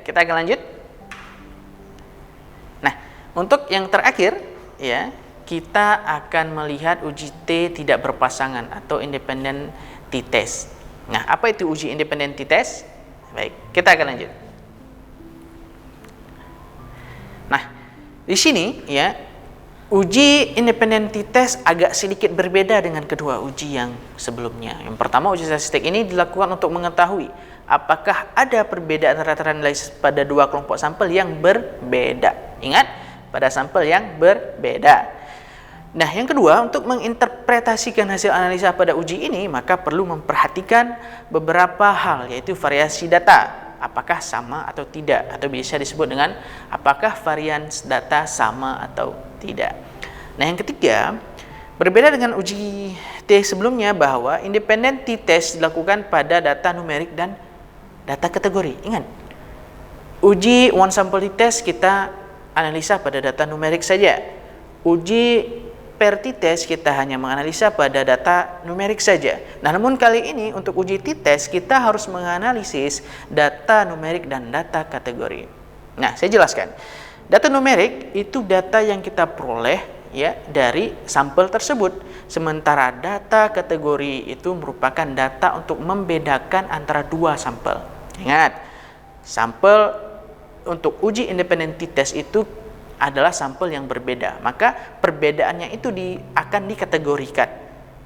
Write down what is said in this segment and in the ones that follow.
kita akan lanjut. Nah, untuk yang terakhir ya, kita akan melihat uji T tidak berpasangan atau independent t-test. Nah, apa itu uji independent t-test? Baik, kita akan lanjut. Nah, di sini ya, uji independent t-test agak sedikit berbeda dengan kedua uji yang sebelumnya. Yang pertama, uji statistik ini dilakukan untuk mengetahui apakah ada perbedaan rata-rata nilai pada dua kelompok sampel yang berbeda. Ingat, pada sampel yang berbeda. Nah, yang kedua, untuk menginterpretasikan hasil analisa pada uji ini, maka perlu memperhatikan beberapa hal, yaitu variasi data, apakah sama atau tidak, atau bisa disebut dengan apakah varian data sama atau tidak. Nah, yang ketiga, berbeda dengan uji T sebelumnya bahwa independent t-test dilakukan pada data numerik dan data kategori. Ingat, uji one sample t-test kita analisa pada data numerik saja. Uji per t-test kita hanya menganalisa pada data numerik saja. Nah, namun kali ini untuk uji t-test kita harus menganalisis data numerik dan data kategori. Nah, saya jelaskan. Data numerik itu data yang kita peroleh ya dari sampel tersebut. Sementara data kategori itu merupakan data untuk membedakan antara dua sampel. Ingat, sampel untuk uji independent t-test itu adalah sampel yang berbeda, maka perbedaannya itu akan dikategorikan,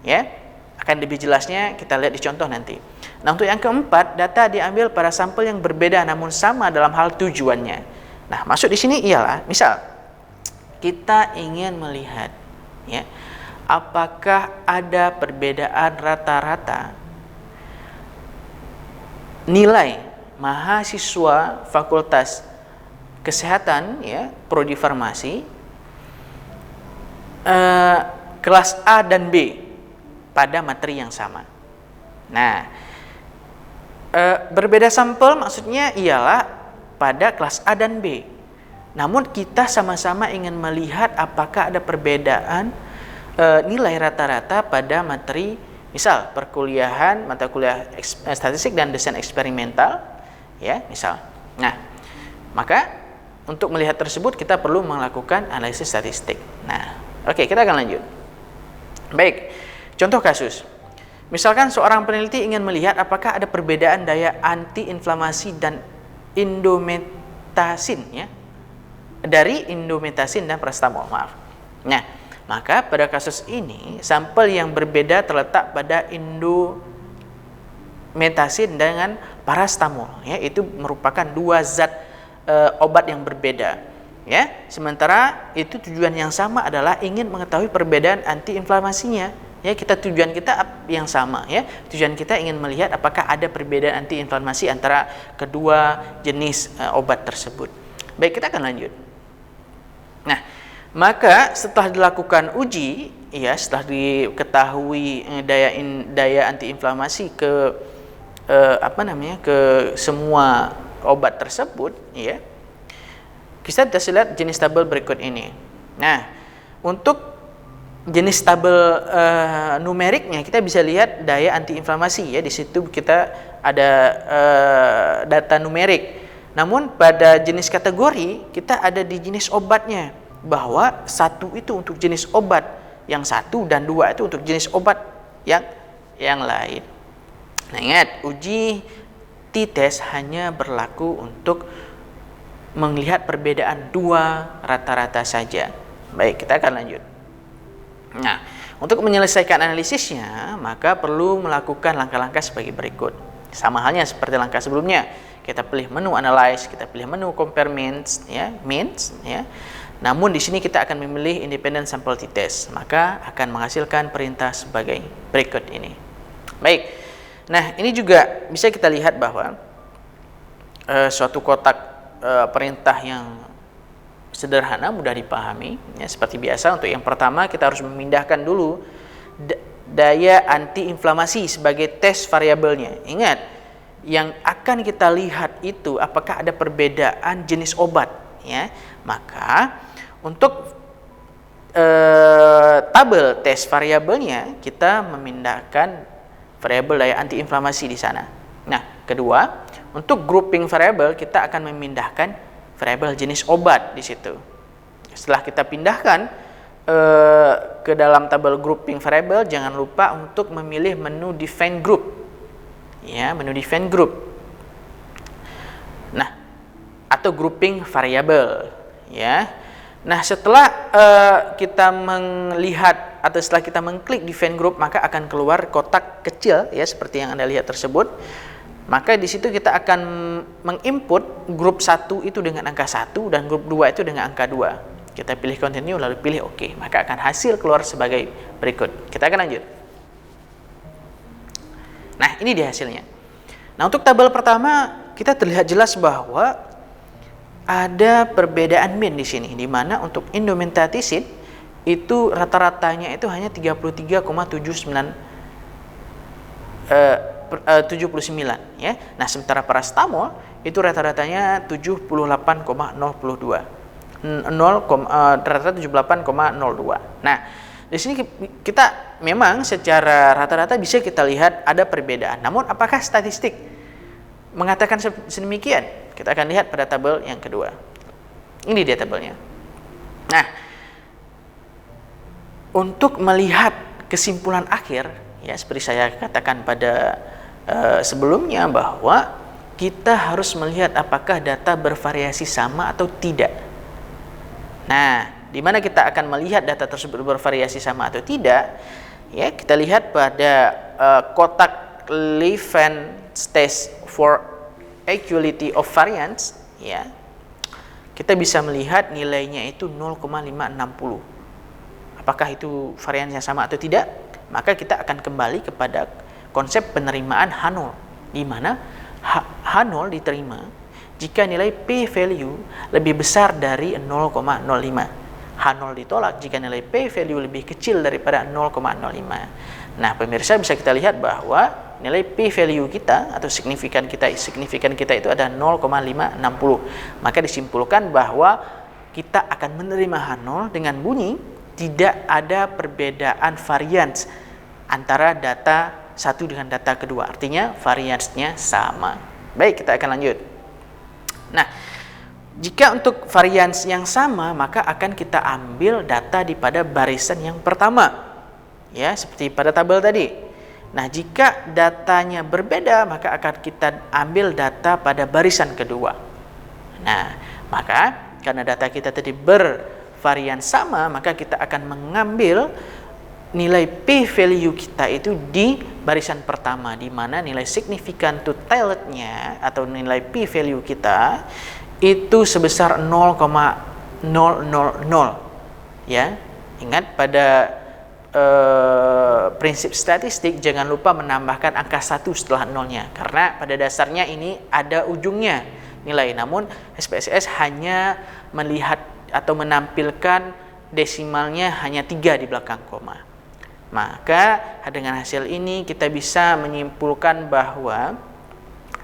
ya. Akan lebih jelasnya kita lihat di contoh nanti. Nah, untuk yang keempat, data diambil pada sampel yang berbeda namun sama dalam hal tujuannya. Nah, maksud di sini ialah, misal kita ingin melihat, ya, apakah ada perbedaan rata-rata nilai mahasiswa Fakultas Kesehatan ya, prodi farmasi kelas A dan B pada materi yang sama. Nah, berbeda sampel maksudnya ialah pada kelas A dan B. Namun kita sama-sama ingin melihat apakah ada perbedaan nilai rata-rata pada materi, misal perkuliahan, mata kuliah statistik dan desain eksperimental, ya, misal. Nah, maka untuk melihat tersebut kita perlu melakukan analisis statistik. Nah, oke, kita akan lanjut. Baik, contoh kasus. Misalkan seorang peneliti ingin melihat apakah ada perbedaan daya antiinflamasi dan indometasin, ya, dari indometasin dan paracetamol, maaf. Nah, maka pada kasus ini sampel yang berbeda terletak pada indometasin dengan paracetamol, ya, itu merupakan dua zat obat yang berbeda, ya. Sementara itu tujuan yang sama adalah ingin mengetahui perbedaan antiinflamasinya, ya. Tujuan kita yang sama, ya. Tujuan kita ingin melihat apakah ada perbedaan antiinflamasi antara kedua jenis obat tersebut. Baik, kita akan lanjut. Nah, maka setelah dilakukan uji, ya, setelah diketahui daya antiinflamasi ke ke semua obat tersebut, ya, kita bisa lihat jenis tabel berikut ini. Nah, untuk jenis tabel numeriknya kita bisa lihat daya antiinflamasi, ya. Di situ kita ada data numerik. Namun pada jenis kategori kita ada di jenis obatnya, bahwa satu itu untuk jenis obat yang satu dan dua itu untuk jenis obat yang lain. Nah, ingat, uji t-test hanya berlaku untuk melihat perbedaan dua rata-rata saja. Baik, kita akan lanjut. Nah, untuk menyelesaikan analisisnya, maka perlu melakukan langkah-langkah sebagai berikut. Sama halnya seperti langkah sebelumnya. Kita pilih menu analyze, kita pilih menu compare means, ya, ya. Namun di sini kita akan memilih independent sample t-test, maka akan menghasilkan perintah sebagai berikut ini. Baik. Nah, ini juga bisa kita lihat bahwa suatu kotak perintah yang sederhana, mudah dipahami, ya. Seperti biasa, untuk yang pertama kita harus memindahkan dulu daya antiinflamasi sebagai tes variabelnya. Ingat, yang akan kita lihat itu apakah ada perbedaan jenis obat, ya. Maka untuk tabel tes variabelnya kita memindahkan variabel daya antiinflamasi di sana. Nah, kedua, untuk grouping variabel kita akan memindahkan variabel jenis obat di situ. Setelah kita pindahkan ke dalam tabel grouping variabel, jangan lupa untuk memilih menu define group. Ya, menu define group. Nah, atau grouping variabel, ya. Nah, setelah kita melihat atau setelah kita mengklik define group, maka akan keluar kotak kecil ya seperti yang Anda lihat tersebut. Maka di situ kita akan menginput grup 1 itu dengan angka 1 dan grup 2 itu dengan angka 2. Kita pilih continue lalu pilih OK, maka akan hasil keluar sebagai berikut. Kita akan lanjut. Nah, ini dia hasilnya. Nah, untuk tabel pertama kita terlihat jelas bahwa ada perbedaan min di sini, di mana untuk indomethacin itu rata-ratanya itu hanya 33,79 ya. Nah, sementara paracetamol itu rata-ratanya 78,02. Rata-rata 78,02. Nah, di sini kita memang secara rata-rata bisa kita lihat ada perbedaan. Namun apakah statistik mengatakan sedemikian? Kita akan lihat pada tabel yang kedua. Ini dia tabelnya. Nah, untuk melihat kesimpulan akhir, ya seperti saya katakan pada sebelumnya bahwa kita harus melihat apakah data bervariasi sama atau tidak. Nah, di mana kita akan melihat data tersebut bervariasi sama atau tidak? Ya, kita lihat pada kotak Levens test for equality of variance, ya. Kita bisa melihat nilainya itu 0,560. Apakah itu variannya sama atau tidak? Maka kita akan kembali kepada konsep penerimaan H0, di mana H0 diterima jika nilai p-value lebih besar dari 0,05. H0 ditolak jika nilai p-value lebih kecil daripada 0,05. Nah, pemirsa bisa kita lihat bahwa nilai p-value kita atau signifikan kita itu ada 0,560. Maka disimpulkan bahwa kita akan menerima H0 dengan bunyi tidak ada perbedaan varians antara data satu dengan data kedua. Artinya variansnya sama. Baik, kita akan lanjut. Nah, jika untuk varians yang sama, maka akan kita ambil data di pada barisan yang pertama. Ya, seperti pada tabel tadi. Nah, jika datanya berbeda, maka akan kita ambil data pada barisan kedua. Nah, maka karena data kita tadi bervarian sama, maka kita akan mengambil nilai p-value kita itu di barisan pertama, di mana nilai signifikan to tailored-nya atau nilai p-value kita itu sebesar 0,000. Ya, ingat pada prinsip statistik jangan lupa menambahkan angka 1 setelah nolnya, karena pada dasarnya ini ada ujungnya nilai, namun SPSS hanya melihat atau menampilkan desimalnya hanya 3 di belakang koma. Maka dengan hasil ini kita bisa menyimpulkan bahwa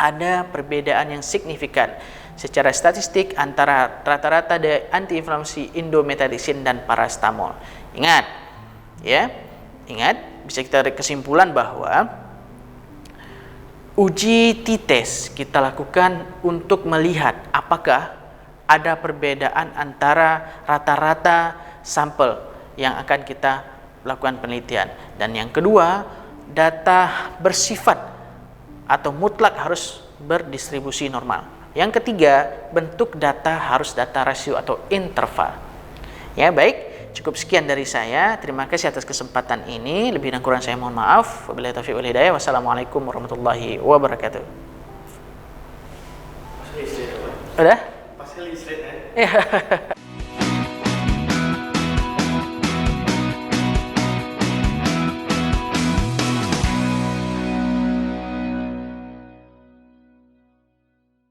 ada perbedaan yang signifikan secara statistik antara rata-rata antiinflamasi indomethacin dan paracetamol. Ingat, ya, bisa kita tarik kesimpulan bahwa uji t-test kita lakukan untuk melihat apakah ada perbedaan antara rata-rata sampel yang akan kita lakukan penelitian, dan yang kedua, data bersifat atau mutlak harus berdistribusi normal. Yang ketiga, bentuk data harus data rasio atau interval. Ya, baik, cukup sekian dari saya. Terima kasih atas kesempatan ini. Lebih dan kurang saya mohon maaf. Wabillahi taufiq wal hidayah. Wassalamualaikum warahmatullahi wabarakatuh. Udah? Pasal istri, ya?